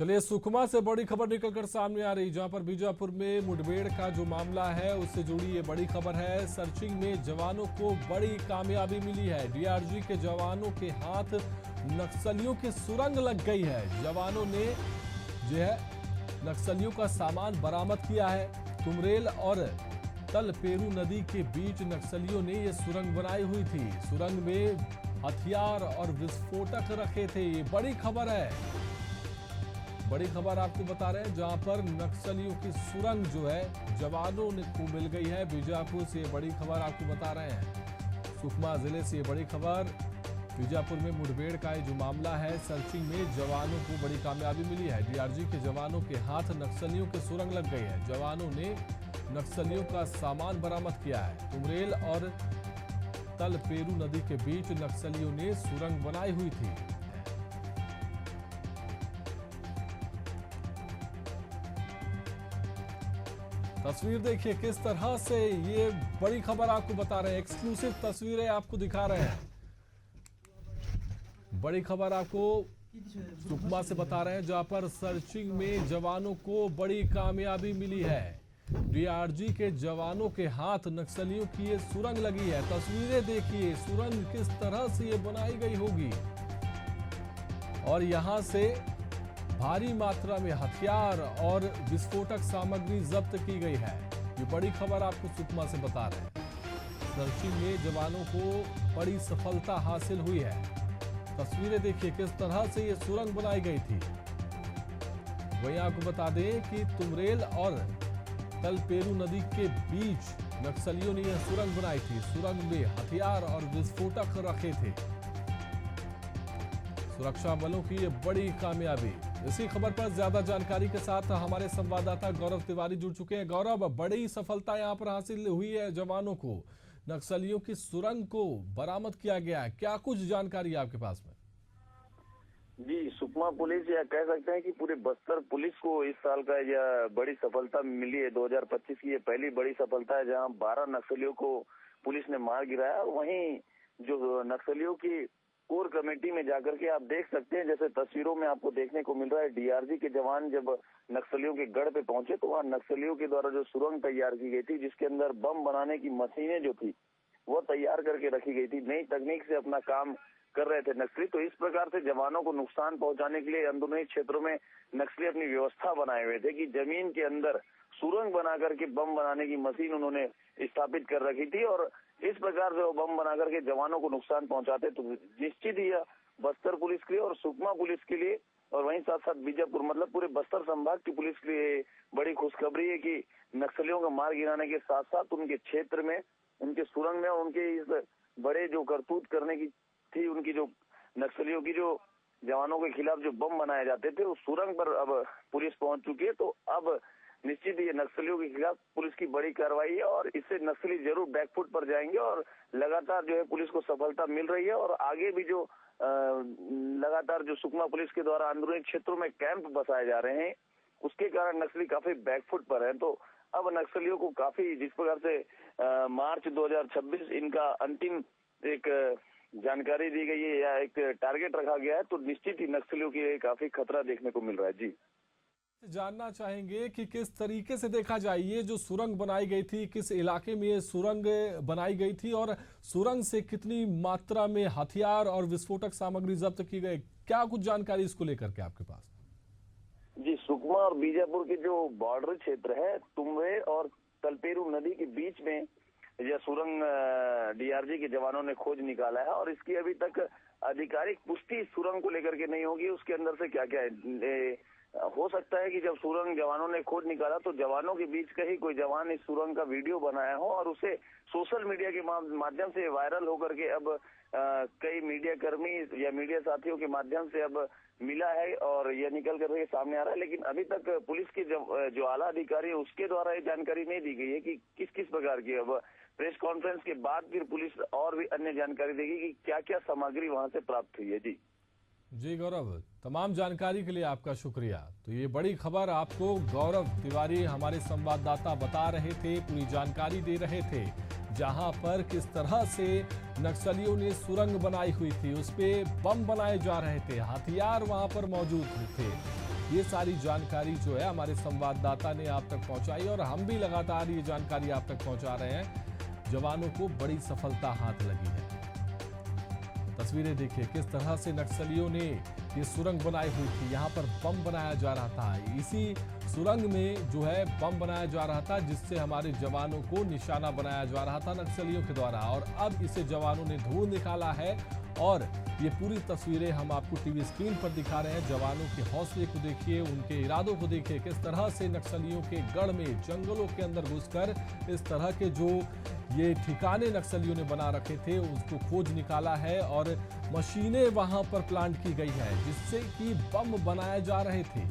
चलिए सुकमा से बड़ी खबर निकलकर सामने आ रही, जहां पर बीजापुर में मुठभेड़ का जो मामला है उससे जुड़ी ये बड़ी खबर है। सर्चिंग में जवानों को बड़ी कामयाबी मिली है। डीआरजी के जवानों के हाथ नक्सलियों की सुरंग लग गई है। जवानों ने जो है नक्सलियों का सामान बरामद किया है। तुमरेल और तलपेरू नदी के बीच नक्सलियों ने ये सुरंग बनाई हुई थी। सुरंग में हथियार और विस्फोटक रखे थे। ये बड़ी खबर है। बड़ी खबर आपको बता रहे हैं, जहां पर नक्सलियों की सुरंग जो है जवानों को मिल गई है। बीजापुर से बड़ी खबर आपको बता रहे हैं। सुकमा जिले से बड़ी खबर, बीजापुर में मुठभेड़ का जो मामला है, सर्चिंग में जवानों को बड़ी कामयाबी मिली है। डीआरजी के जवानों के हाथ नक्सलियों की सुरंग लग गई है। जवानों ने नक्सलियों का सामान बरामद किया है। तुमरेल और तलपेरू नदी के बीच नक्सलियों ने सुरंग बनाई हुई थी। तस्वीर देखिए किस तरह से ये बड़ी खबर आपको बता रहे हैं। एक्सक्लूसिव तस्वीरें आपको दिखा रहे हैं। बड़ी खबर आपको सुकमा से बता रहे हैं, जहां पर सर्चिंग में जवानों को बड़ी कामयाबी मिली है। डीआरजी के जवानों के हाथ नक्सलियों की ये सुरंग लगी है। तस्वीरें देखिए, सुरंग किस तरह से ये बनाई गई होगी और यहां से भारी मात्रा में हथियार और विस्फोटक सामग्री जब्त की गई है। ये बड़ी खबर आपको सुकमा से बता रहे हैं। सर्चिंग में जवानों को बड़ी सफलता हासिल हुई है। तस्वीरें देखिए किस तरह से ये सुरंग बनाई गई थी। वहीं आपको बता दें कि तुमरेल और तलपेरू नदी के बीच नक्सलियों ने यह सुरंग बनाई थी। सुरंग में हथियार और विस्फोटक रखे थे। सुरक्षा बलों की यह बड़ी कामयाबी। इसी खबर पर ज्यादा जानकारी के साथ हमारे संवाददाता गौरव तिवारी जुड़ चुके हैं। गौरव, बड़ी सफलता यहां पर हासिल हुई है। जवानों को नक्सलियों की सुरंग को बरामद किया गया है। क्या कुछ जानकारी है आपके पास में? जी, सुकमा पुलिस या कह सकते हैं कि पूरे बस्तर पुलिस को इस साल का यह बड़ी सफलता मिली है। 2025 की ये पहली बड़ी सफलता है, जहां 12 नक्सलियों को पुलिस ने मार गिराया। वहीं जो नक्सलियों की कोर कमेटी में जाकर के आप देख सकते हैं, जैसे तस्वीरों में आपको देखने को मिल रहा है, डीआरजी के जवान जब नक्सलियों के गढ़ पे पहुंचे तो वहां नक्सलियों के द्वारा जो सुरंग तैयार की गई थी, जिसके अंदर बम बनाने की मशीनें जो थी वो तैयार करके रखी गई थी। नई तकनीक से अपना काम कर रहे थे नक्सली। तो इस प्रकार से जवानों को नुकसान पहुंचाने के लिए अंदरूनी क्षेत्रों में नक्सली अपनी व्यवस्था बनाए हुए थे कि जमीन के अंदर सुरंग बना करके बम बनाने की मशीन उन्होंने स्थापित कर रखी थी और इस प्रकार से वो बम बना करके जवानों को नुकसान पहुंचाते। तो निश्चित ही बस्तर पुलिस के लिए और सुकमा पुलिस के लिए और वहीं साथ साथ बीजापुर मतलब पूरे बस्तर संभाग की पुलिस के लिए बड़ी खुशखबरी है कि नक्सलियों को मार गिराने के साथ साथ उनके क्षेत्र में, उनके सुरंग में, उनके इस बड़े जो करतूत करने की थी, उनकी जो नक्सलियों की जो जवानों के खिलाफ जो बम बनाए जाते थे, उस सुरंग पर अब पुलिस पहुंच चुकी है। तो अब निश्चित ही ये नक्सलियों के खिलाफ पुलिस की बड़ी कार्रवाई है और इससे नक्सली जरूर बैकफुट पर जाएंगे और लगातार जो है पुलिस को सफलता मिल रही है। और आगे भी जो लगातार जो सुकमा पुलिस के द्वारा अंदरूनी क्षेत्रों में कैंप बसाए जा रहे हैं, उसके कारण नक्सली काफी बैकफुट पर है। तो अब नक्सलियों को काफी जिस प्रकार से मार्च 2026 इनका अंतिम एक जानकारी दी गई है या एक टारगेट रखा गया है, तो निश्चित ही नक्सलियों के लिए काफी खतरा देखने को मिल रहा है। जी, जानना चाहेंगे कि किस तरीके से देखा जाए ये जो सुरंग बनाई गई थी, किस इलाके में ये सुरंग बनाई गई थी और सुरंग से कितनी मात्रा में हथियार और विस्फोटक सामग्री जब्त की गई? क्या कुछ जानकारी इसको लेकर के आपके पास? जी, सुकमा और बीजापुर के जो बॉर्डर क्षेत्र है, तुमरे और तलपेरू नदी के बीच में यह सुरंग डीआरजी के जवानों ने खोज निकाला है और इसकी अभी तक आधिकारिक पुष्टि सुरंग को लेकर के नहीं होगी। उसके अंदर से क्या क्या है, हो सकता है कि जब सुरंग जवानों ने खोज निकाला तो जवानों के बीच का ही कोई जवान इस सुरंग का वीडियो बनाया हो और उसे सोशल मीडिया के माध्यम से वायरल होकर के अब कई मीडिया कर्मी या मीडिया साथियों के माध्यम से अब मिला है और यह निकल करके सामने आ रहा है। लेकिन अभी तक पुलिस के जो आला अधिकारी है उसके द्वारा ये जानकारी नहीं दी गई है कि किस किस प्रकार की। अब प्रेस कॉन्फ्रेंस के बाद फिर पुलिस और भी अन्य जानकारी देगी कि क्या क्या सामग्री वहां से प्राप्त हुई है। जी गौरव, तमाम जानकारी के लिए आपका शुक्रिया। तो ये बड़ी खबर आपको गौरव तिवारी हमारे संवाददाता बता रहे थे, पूरी जानकारी दे रहे थे, जहां पर किस तरह से नक्सलियों ने सुरंग बनाई हुई थी, उस पे बम बनाए जा रहे थे, हथियार वहां पर मौजूद थे। ये सारी जानकारी जो है हमारे संवाददाता ने आप तक पहुंचाई और हम भी लगातार ये जानकारी आप तक पहुंचा रहे हैं। जवानों को बड़ी सफलता हाथ लगी है। तस्वीरें देखिए किस तरह से नक्सलियों ने ये सुरंग बनाई हुई थी। यहाँ पर बम बनाया जा रहा था। इसी सुरंग में जो है बम बनाया जा रहा था, जिससे हमारे जवानों को निशाना बनाया जा रहा था नक्सलियों के द्वारा। और अब इसे जवानों ने ढूंढ निकाला है और ये पूरी तस्वीरें हम आपको टीवी स्क्रीन पर दिखा रहे हैं। जवानों के हौसले को देखिए, उनके इरादों को देखिए, किस तरह से नक्सलियों के गढ़ में, जंगलों के अंदर घुसकर इस तरह के जो ये ठिकाने नक्सलियों ने बना रखे थे उसको खोज निकाला है और मशीनें वहां पर प्लांट की गई है जिससे कि बम बनाए जा रहे थे।